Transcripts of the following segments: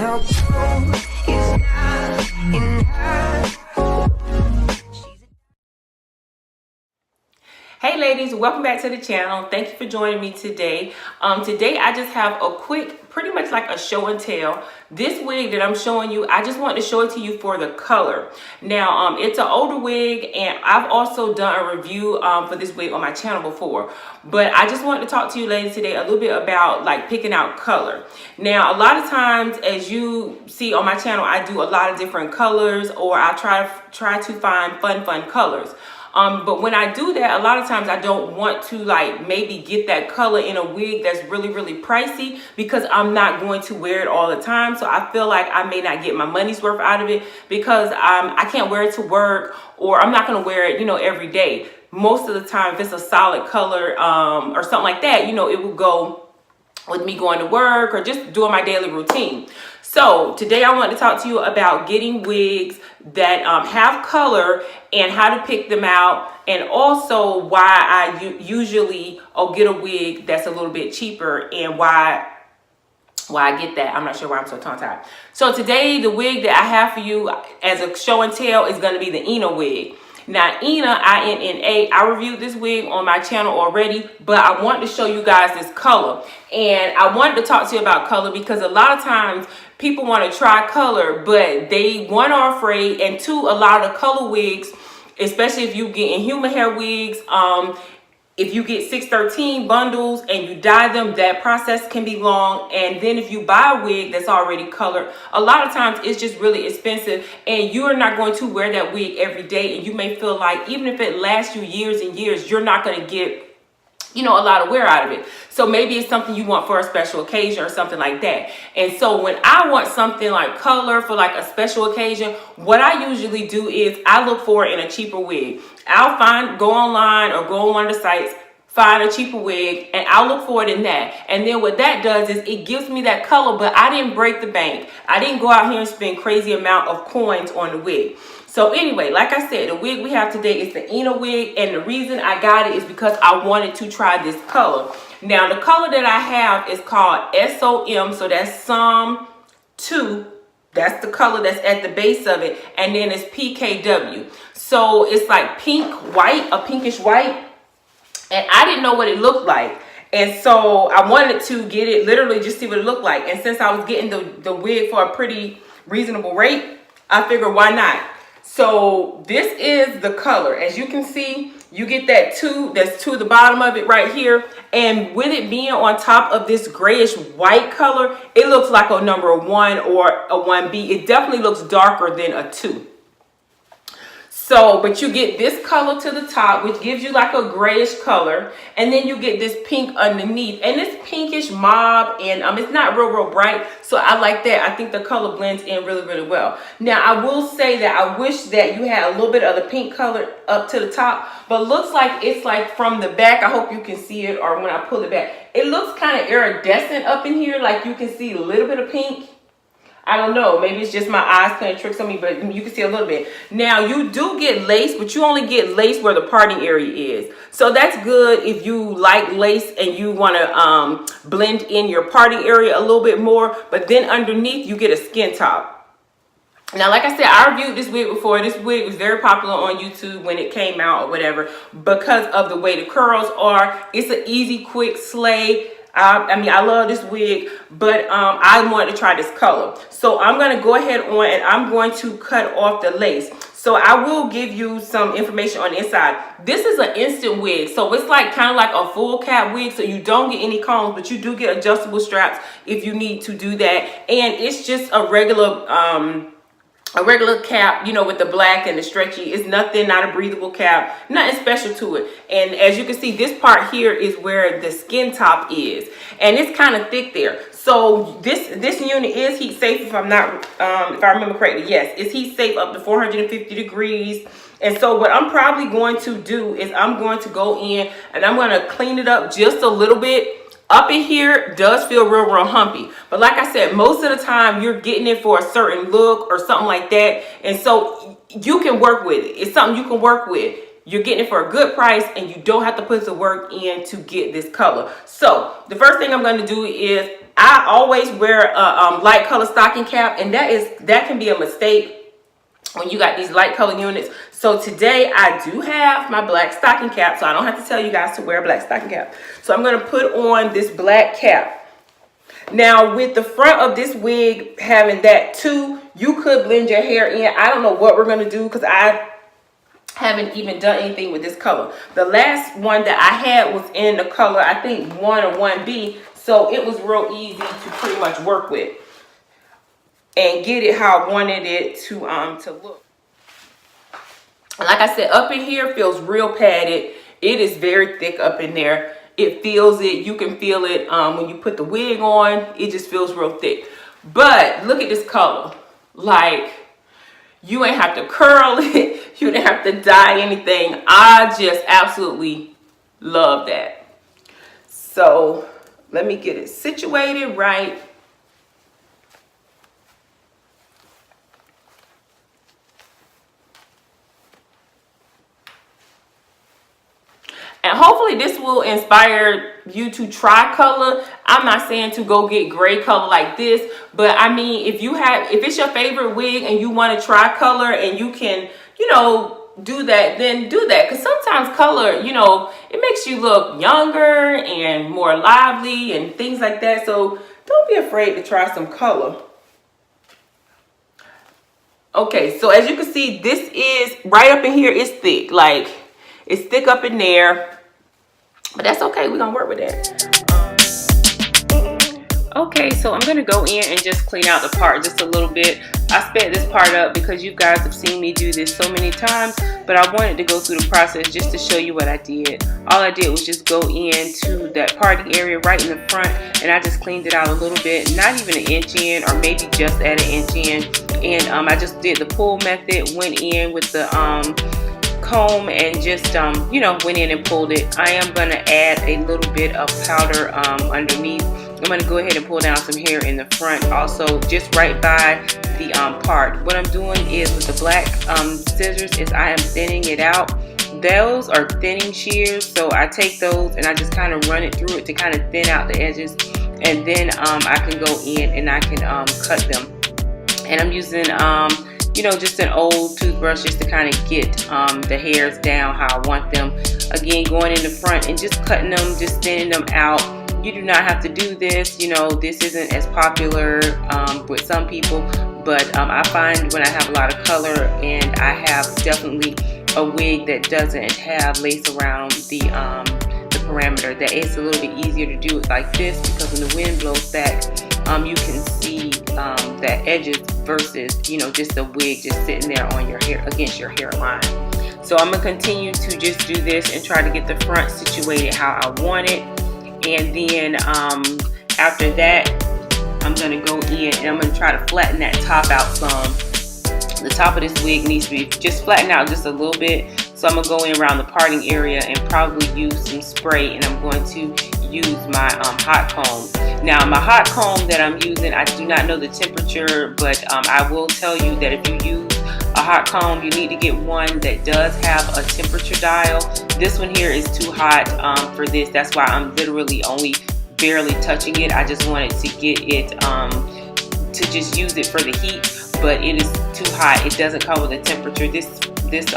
Now gold is not enough. Hey ladies, welcome back to the channel. Thank you for joining me today. Today I just have a quick, pretty much like a show and tell. This wig that I'm showing you, I just wanted to show it to you for the color. Now, it's an older wig, and I've also done a review for this wig on my channel before. But I just wanted to talk to you ladies today a little bit about like picking out color. Now, a lot of times, as you see on my channel, I do a lot of different colors, or I try to find fun colors. But when I do that, a lot of times I don't want to like maybe get that color in a wig that's really pricey, because I'm not going to wear it all the time. So I feel like I may not get my money's worth out of it, because I can't wear it to work, or I'm not going to wear it, you know, every day. Most of the time, if it's a solid color or something like that, you know, it will go with me going to work or just doing my daily routine. So today I want to talk to you about getting wigs that have color and how to pick them out, and also why I usually get a wig that's a little bit cheaper, and why I get that. I'm not sure why I'm so tongue-tied. So today the wig that I have for you as a show and tell is going to be the Ina wig. Now, Ina, I-N-N-A, I reviewed this wig on my channel already, but I want to show you guys this color. And I wanted to talk to you about color because a lot of times people want to try color, but they, one, are afraid, and two, a lot of color wigs, especially if you get in human hair wigs, if you get 613 bundles and you dye them, that process can be long. And then if you buy a wig that's already colored, a lot of times it's just really expensive, and you're not going to wear that wig every day. And you may feel like even if it lasts you years and years, you're not going to get, you know, a lot of wear out of it. So maybe it's something you want for a special occasion or something like that. And so when I want something like color for like a special occasion, what I usually do is I look for it in a cheaper wig. I'll go online or go on one of the sites, find a cheaper wig, and I'll look for it in that. And then what that does is it gives me that color, but I didn't break the bank. I didn't go out here and spend crazy amount of coins on the wig. So anyway, like I said, the wig we have today is the Ina wig, and the reason I got it is because I wanted to try this color. Now, the color that I have is called SOM, so that's SOM 2. That's the color that's at the base of it, and then it's PKW. So it's like pink white, a pinkish white, and I didn't know what it looked like. And so I wanted to get it, literally just see what it looked like. And since I was getting the wig for a pretty reasonable rate, I figured why not. So this is the color. As you can see, you get that 2, that's to the bottom of it right here. And with it being on top of this grayish white color, it looks like a number 1 or a 1B. It definitely looks darker than a 2. So, but you get this color to the top, which gives you like a grayish color, and then you get this pink underneath, and it's pinkish mauve, and it's not real bright, so I like that. I think the color blends in really well. Now, I will say that I wish that you had a little bit of the pink color up to the top, but looks like it's like from the back. I hope you can see it, or when I pull it back, it looks kind of iridescent up in here, like you can see a little bit of pink. I don't know, maybe it's just my eyes playing tricks on me, but you can see a little bit. Now, you do get lace, but you only get lace where the parting area is. So that's good if you like lace and you want to blend in your parting area a little bit more. But then underneath, you get a skin top. Now, like I said, I reviewed this wig before. This wig was very popular on YouTube when it came out or whatever, because of the way the curls are. It's an easy, quick slay. I mean, I love this wig, but I wanted to try this color. So I'm going to go ahead on and I'm going to cut off the lace. So I will give you some information on the inside. This is an instant wig. So it's like kind of like a full cap wig. So you don't get any combs, but you do get adjustable straps if you need to do that. And it's just a regular cap, you know, with the black and the stretchy. It's nothing, not a breathable cap, nothing special to it. And as you can see, this part here is where the skin top is, and it's kind of thick there. So this unit is heat safe, if I'm not if I remember correctly. Yes, it's heat safe up to 450 degrees. And so what I'm probably going to do is I'm going to go in and I'm going to clean it up just a little bit. Up in here does feel real humpy, but like I said, most of the time you're getting it for a certain look or something like that, and so you can work with it. It's something you can work with. you're getting it for a good price, and you don't have to put the work in to get this color. So the first thing I'm going to do is I always wear a light color stocking cap, and that can be a mistake when you got these light color units. So today I do have my black stocking cap, so I don't have to tell you guys to wear a black stocking cap. So I'm going to put on this black cap. Now with the front of this wig having that too, you could blend your hair in. I don't know what we're going to do because I haven't even done anything with this color. The last one that I had was in the color, I think 1 or 1B, so it was real easy to pretty much work with and get it how I wanted it to look. Like I said, up in here feels real padded. It is very thick up in there. It feels it. You can feel it when you put the wig on. It just feels real thick. But look at this color. Like, you ain't have to curl it. You didn't have to dye anything. I just absolutely love that. So let me get it situated right. And hopefully this will inspire you to try color. I'm not saying to go get gray color like this, but I mean, if it's your favorite wig and you want to try color and you can, you know, do that, then do that. Because sometimes color, you know, it makes you look younger and more lively and things like that. So don't be afraid to try some color. Okay, so as you can see, this is right up in here. It's thick, like it's thick up in there. But that's okay, we're gonna work with that. Okay, so I'm gonna go in and just clean out the part just a little bit. I sped this part up because you guys have seen me do this so many times, but I wanted to go through the process just to show you what I did. All I did was just go into that parting area right in the front, and I just cleaned it out a little bit, not even an inch in, or maybe just at an inch in. And I just did the pull method, went in with the comb and just you know, went in and pulled it. I am going to add a little bit of powder underneath. I'm going to go ahead and pull down some hair in the front also, just right by the part. What I'm doing is with the black scissors is I am thinning it out. Those are thinning shears, so I take those and I just kind of run it through it to kind of thin out the edges, and then I can go in and I can cut them. And I'm using you know, just an old toothbrush just to kind of get the hairs down how I want them. Again, going in the front and just cutting them, just thinning them out. You do not have to do this. You know, this isn't as popular with some people, but I find when I have a lot of color and I have definitely a wig that doesn't have lace around the parameter, that it's a little bit easier to do it like this, because when the wind blows back, you can see the edges versus, you know, just the wig just sitting there on your hair, against your hairline. So I'm gonna continue to just do this and try to get the front situated how I want it. And then after that, I'm gonna go in and I'm gonna try to flatten that top out some. The top of this wig needs to be just flattened out just a little bit. So I'm gonna go in around the parting area and probably use some spray, and I'm going to use my hot comb. Now my hot comb that I'm using, I do not know the temperature, but I will tell you that if you use a hot comb, you need to get one that does have a temperature dial. This one here is too hot for this. That's why I'm literally only barely touching it. I just wanted to get it to just use it for the heat, but it is too hot. It doesn't come with a temperature. This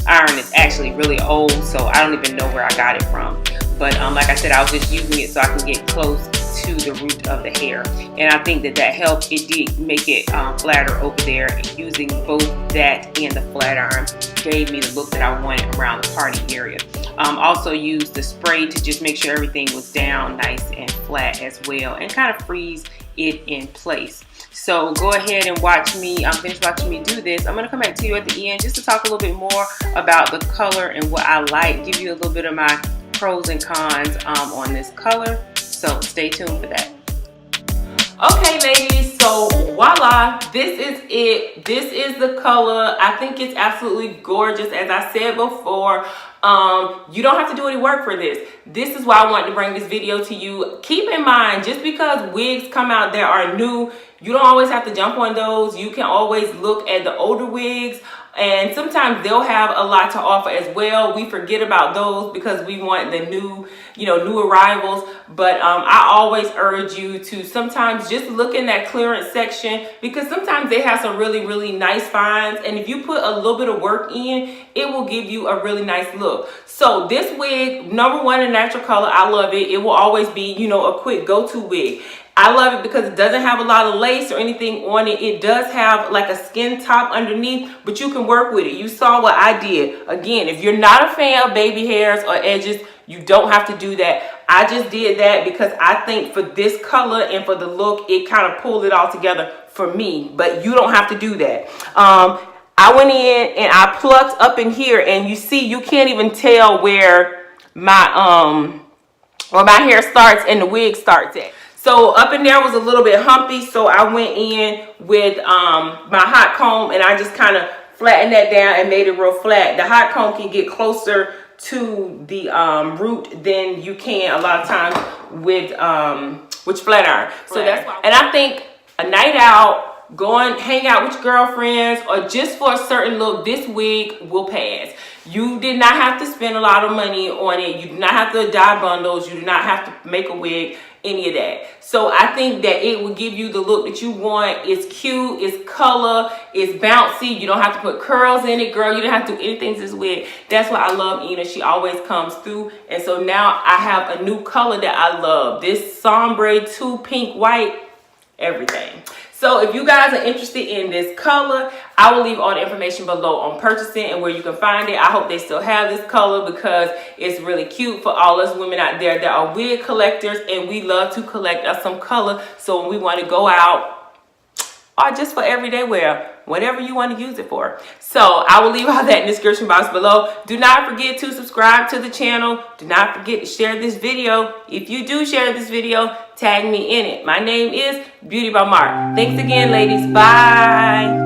iron is actually really old, so I don't even know where I got it from. But like I said, I was just using it so I can get close to the root of the hair, and I think that helped. It did make it flatter over there. Using both that and the flat iron gave me the look that I wanted around the parting area. Also used the spray to just make sure everything was down nice and flat as well, and kind of freeze it in place. So go ahead and watch me, finish watching me do this. I'm gonna come back to you at the end just to talk a little bit more about the color and what I like, give you a little bit of my pros and cons on this color. So stay tuned for that. Okay ladies, so voila, this is it. This is the color. I think it's absolutely gorgeous. As I said before, you don't have to do any work for this. This is why I wanted to bring this video to you. Keep in mind, just because wigs come out that are new, you don't always have to jump on those. You can always look at the older wigs and sometimes they'll have a lot to offer as well. We forget about those because we want the new, new arrivals. But I always urge you to sometimes just look in that clearance section, because sometimes they have some really, really nice finds. And if you put a little bit of work in, it will give you a really nice look. So this wig, number one, in natural color, I love it. It will always be, a quick go-to wig. I love it because it doesn't have a lot of lace or anything on it. It does have like a skin top underneath, but you can work with it. You saw what I did. Again, if you're not a fan of baby hairs or edges, you don't have to do that. I just did that because I think for this color and for the look, it kind of pulled it all together for me, but you don't have to do that. I went in and I plucked up in here, and you see, you can't even tell where my hair starts and the wig starts at. So up in there was a little bit humpy, so I went in with my hot comb and I just kind of flattened that down and made it real flat. The hot comb can get closer to the root than you can a lot of times with flat iron. So that's why. And I think a night out, going hang out with your girlfriends, or just for a certain look, this wig will pass. You did not have to spend a lot of money on it. You do not have to dye bundles. You do not have to make a wig, any of that. So I think that it will give you the look that you want. It's cute, it's color, it's bouncy. You don't have to put curls in it, girl. You don't have to do anything to this wig. That's why I love Ina. She always comes through. And so now I have a new color that I love. This Ombre 2 pink white, everything. So if you guys are interested in this color, I will leave all the information below on purchasing and where you can find it. I hope they still have this color because it's really cute for all us women out there that are wig collectors, and we love to collect us some color. So when we want to go out, or just for everyday wear, whatever you want to use it for. So I will leave all that in the description box below. Do not forget to subscribe to the channel. Do not forget to share this video. If you do share this video, tag me in it. My name is Beauty by Mark. Thanks again, ladies. Bye.